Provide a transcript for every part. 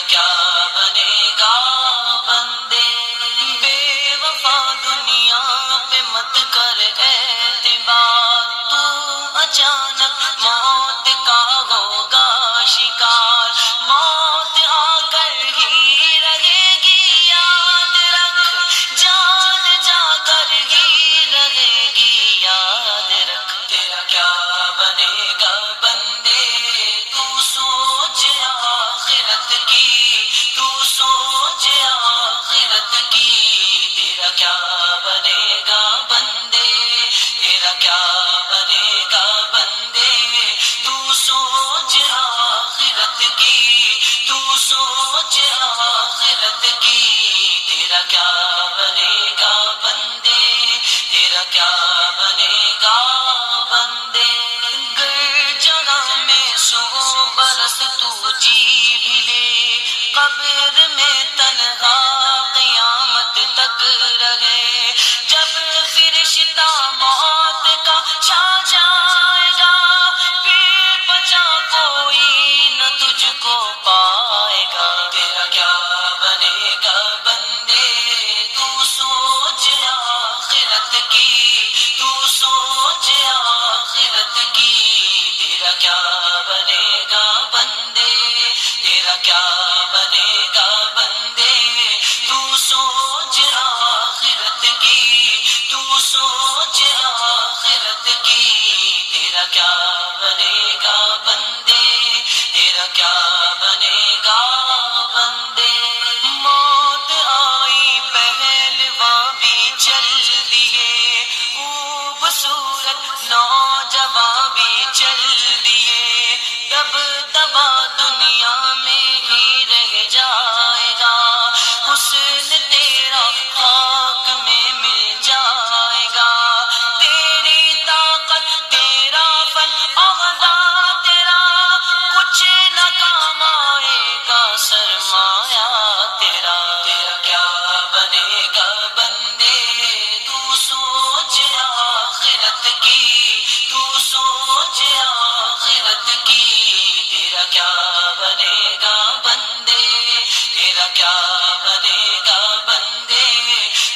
کیا بنے گا بندے؟ بے وفا دنیا پہ مت کر اعتبار، تو اچانک موت کا ہوگا شکار، موت آ کر ہی رہے گی یاد رکھ، جان جا کر ہی رہے گی یاد رکھ، تیرا کیا بنے گا بندے؟ تو سوچ آخرت کی، تو سوچ آخرت کی، تیرا کیا بنے گا بندے؟ تیرا کیا بنے گا بندے؟ تو سوچ آخرت کی، تو سوچ آخرت کی، تیرا کیا بنے گا بندے؟ تیرا کیا بنے گا بندے؟ گر جگہ میں 100 برس تو جی بھی لے، قبر میں تنہا قیامت تک رہے، جب فرشتہ موت کا چھا جائے گا، پھر بچا کوئی نہ تجھ کو پائے گا، تیرا کیا بنے گا بندے؟ تو سوچ آخرت کی، تو سوچ آخرت کی، تیرا کیا بنے گا بندے؟ تیرا کیا بنے گا بندے؟ تو سوچ آخرت کی، تو سوچ آخرت کی، تیرا کیا بنے گا بندے؟ تیرا کیا بنے گا بندے؟ موت آئی پہلواں بھی چل دیے، خوبصورت نوجوان بھی چل دیے، تب دبا دنیا میں ہی رہ جائے گا، حسن تیرا خاک میں مل جائے گا، تیری طاقت تیرا فن عہدہ تیرا، کچھ نہ کام آئے گا سرمایہ تیرا، تیرا کیا بنے گا بندے؟ تو سوچ آخرت کی، تو سوچ آخرت کی، تیرا کیا بنے گا بندے؟ تیرا کیا بنے گا بندے؟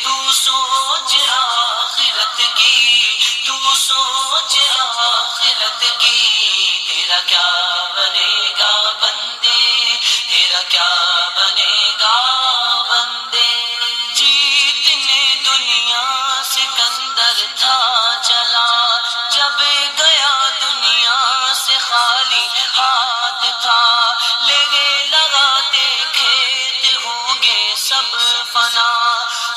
تو سوچ آخرت کی، تو سوچ آخرت کی، تیرا کیا بنے گا بندے؟ تیرا کیا بنے گا بندے؟ جیتنے دنیا سکندر تھا چلا، جب گیا دنیا سے خالی ہاتھ تھا، لگے لگاتے کھیت ہوں گے سب فنا،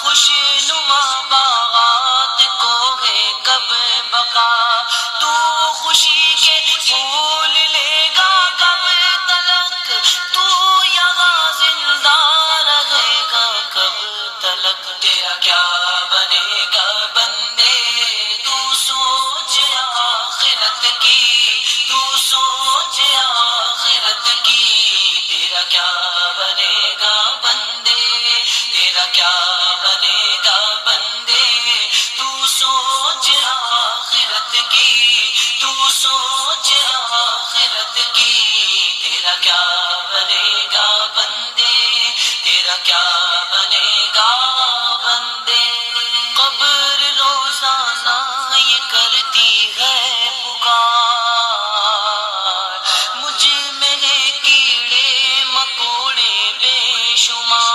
خوش نما باغات کو ہے کب بقا، تو خوشی کے پھول لے گا کب تلک، تو یہاں زندہ رہے گا کب تلک، تیرا کیا بنے گا بندے؟ تو سوچ آخرت کی، تو سوچ آخرت کی، تیرا کیا بنے گا بندے؟ تیرا کیا بنے گا بندے؟ تو سوچ آخرت کی، تو سوچ آخرت کی، تیرا کیا بنے گا بندے؟ تیرا کیا بنے گا بندے؟ قبر روزانہ یہ کرتی ہے پکار، مجھ میں ہے کیڑے مکوڑے بے شمار،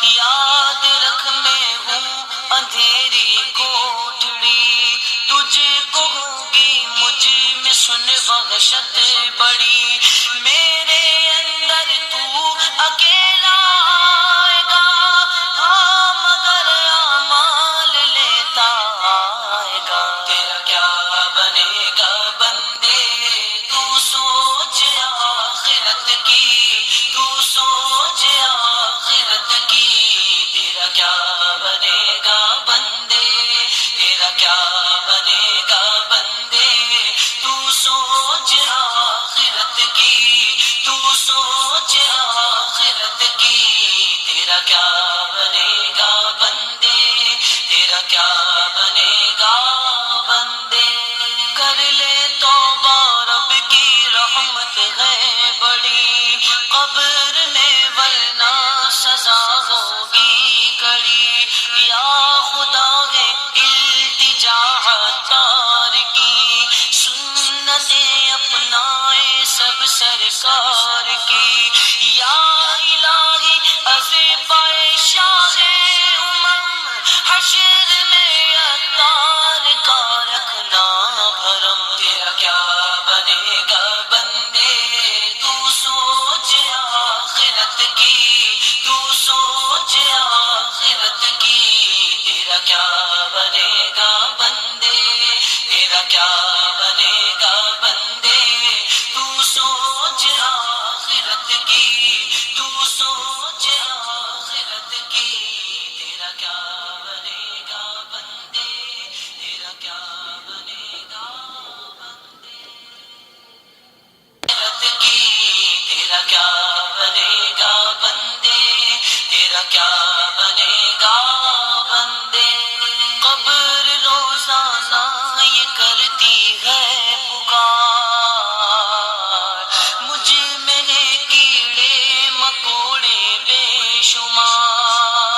یاد رکھ میں ہوں اندھیری کوٹڑی، تجھ کو ہوگی مجھ میں سن وحشت بڑی، میرے اندر تو اکیلا آئے گا، ہاں مگر اعمال لیتا آئے گا، تیرا کیا بنے گا بندے؟ تو سوچ آخرت کی، تو سوچ آخرت کی، تیرا کیا بنے گا بندے؟ تیرا کیا بنے گا بندے؟ تو سوچ آخرت کی، تو سوچ آخرت کی، تیرا کیا بنے گا بندے؟ تیرا کیا بنے گا بندے؟ کر لے توبہ رب کی رحمت ہے بڑی، سزا ہوگی کڑی، یا خدا ہے التجا عطار کی، سنتیں اپنائے سب سرکار کی، یا الہی از پائے شاہ امم، حشر میں عطار کا رکھنا بھرم، تیرا کیا بنے گا بندے تو سوچ آخرت کی، تو سوچ آخرت کی، تیرا کیا بنے گا بندے، تیرا کیا بنے گا بندے تو سوچ آخرت کی، تو سوچ آخرت کی، تیرا کیا بنے گا بندے، تیرا کیا بنے گا بندے آخرت کی، تیرا کیا بنے گا بندے، تیرا کیا بنے گا بندے۔ قبر روزانہ یہ کرتی ہے پکار، مجھ میں ہے کیڑے مکوڑے بے شمار،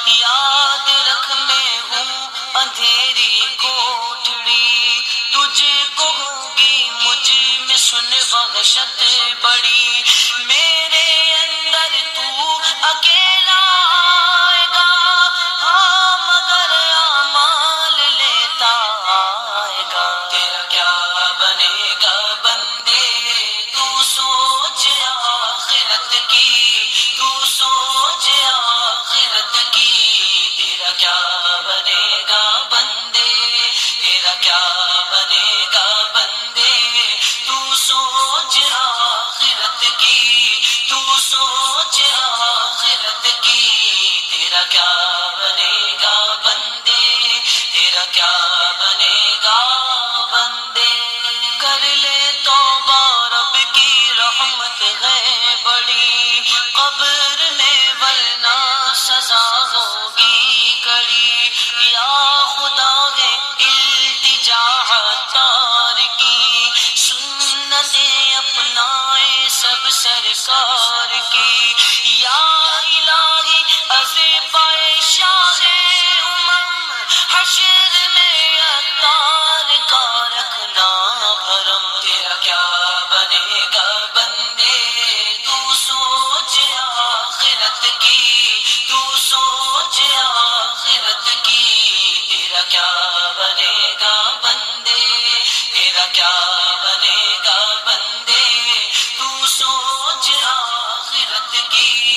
یاد رکھ میں ہوں اندھیری کوٹھڑی، تجھ کو ہوگی مجھ میں سن وحشت بڑی، میرے اندر تو اکیلا آئے گا، ہاں مگر اعمال لیتا آئے گا، تیرا کیا بنے گا بندے تو سوچ آخرت کی، تو سوچ آخرت کی، تیرا کیا بنے گا بندے، تیرا کیا بنے گا بندے تو سوچ آخرت کی، تو سوچ آخرت کی، تیرا کیا بنے گا بندے، تیرا کیا بنے گا بندے۔ کر لے توبہ رب کی رحمت ہے بڑی، قبر میں ورنہ سزا ہوگی کڑی، یا خدا ہے التجا عطار کی، سنتیں اپنائے سب سرکار کی، یا الہی از پائے شاہ امم، حشر میں عطار کا رکھنا بھرم، تیرا کیا بنے گا بندے تو سوچ آخرت کی، تو سوچ آخرت کی، تیرا کیا بنے گا بندے، تیرا کیا بنے گا بندے تو سوچ آخرت کی،